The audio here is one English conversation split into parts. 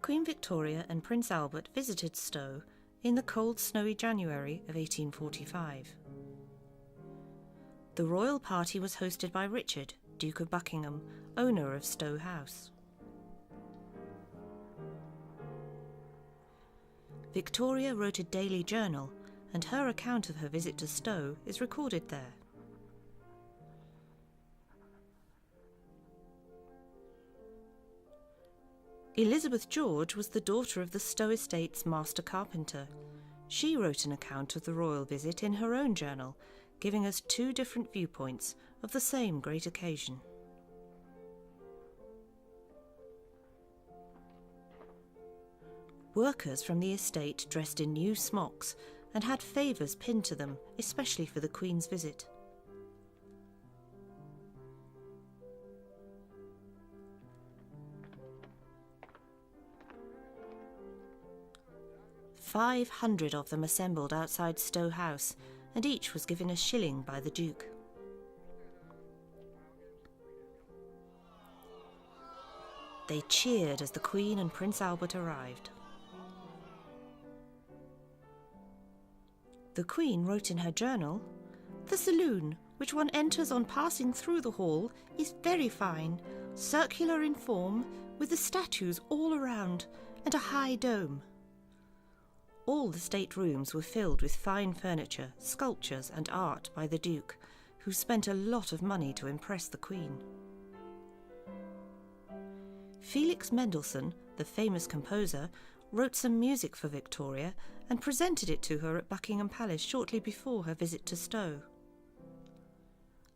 Queen Victoria and Prince Albert visited Stowe in the cold, snowy January of 1845. The royal party was hosted by Richard, Duke of Buckingham, owner of Stowe House. Victoria wrote a daily journal, and her account of her visit to Stowe is recorded there. Elizabeth George was the daughter of the Stowe estate's master carpenter. She wrote an account of the royal visit in her own journal, giving us two different viewpoints of the same great occasion. Workers from the estate dressed in new smocks and had favours pinned to them, especially for the Queen's visit. "500 of them assembled outside Stowe House, and each was given a shilling by the Duke. They cheered as the Queen and Prince Albert arrived. The Queen wrote in her journal, "The saloon, which one enters on passing through the hall, is very fine, circular in form, with the statues all around, and a high dome." All the state rooms were filled with fine furniture, sculptures and art by the Duke, who spent a lot of money to impress the Queen. Felix Mendelssohn, the famous composer, wrote some music for Victoria and presented it to her at Buckingham Palace shortly before her visit to Stowe.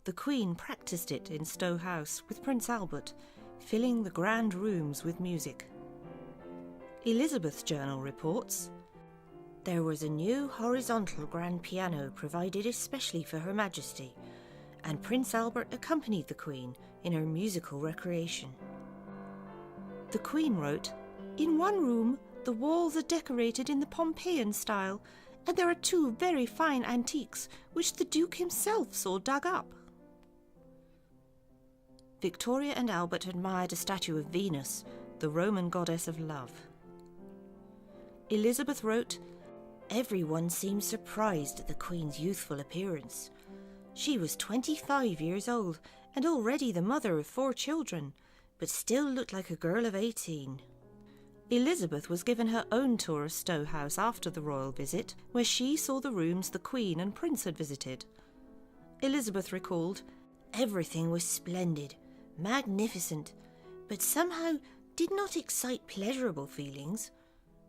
The Queen practised it in Stowe House with Prince Albert, filling the grand rooms with music. Elizabeth's journal reports, "There was a new horizontal grand piano provided especially for Her Majesty, and Prince Albert accompanied the Queen in her musical recreation." The Queen wrote, "In one room the walls are decorated in the Pompeian style, and there are two very fine antiques which the Duke himself saw dug up." Victoria and Albert admired a statue of Venus, the Roman goddess of love. Elizabeth wrote, "Everyone seemed surprised at the Queen's youthful appearance. She was 25 years old and already the mother of 4 children, but still looked like a girl of 18. Elizabeth was given her own tour of Stowe House after the royal visit, where she saw the rooms the Queen and Prince had visited. Elizabeth recalled, "Everything was splendid, magnificent, but somehow did not excite pleasurable feelings.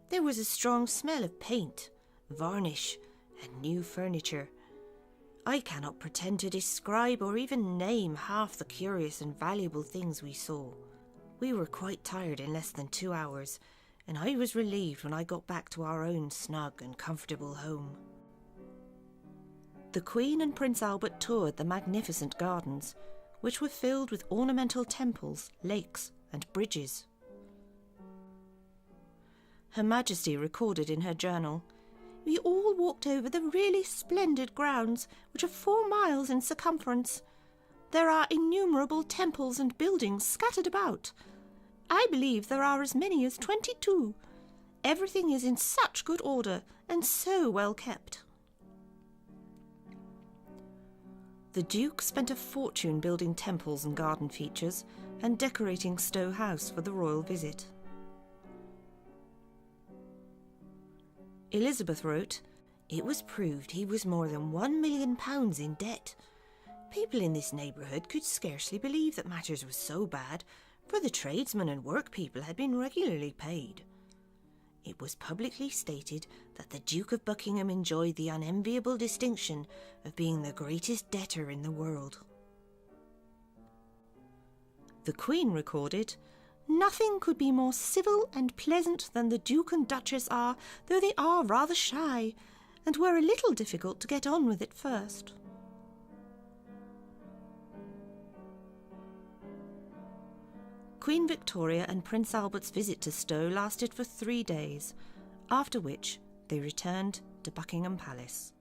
There was a strong smell of paint, varnish, and new furniture. I cannot pretend to describe or even name half the curious and valuable things we saw. We were quite tired in less than 2 hours, and I was relieved when I got back to our own snug and comfortable home." The Queen and Prince Albert toured the magnificent gardens, which were filled with ornamental temples, lakes, and bridges. Her Majesty recorded in her journal, "We all walked over the really splendid grounds, which are 4 miles in circumference. There are innumerable temples and buildings scattered about. I believe there are as many as 22. Everything is in such good order and so well kept." The Duke spent a fortune building temples and garden features and decorating Stowe House for the royal visit. Elizabeth wrote, "It was proved he was more than £1 million in debt. People in this neighbourhood could scarcely believe that matters were so bad, for the tradesmen and workpeople had been regularly paid. It was publicly stated that the Duke of Buckingham enjoyed the unenviable distinction of being the greatest debtor in the world." The Queen recorded, "Nothing could be more civil and pleasant than the Duke and Duchess are, though they are rather shy, and were a little difficult to get on with at first." Queen Victoria and Prince Albert's visit to Stowe lasted for 3 days, after which they returned to Buckingham Palace.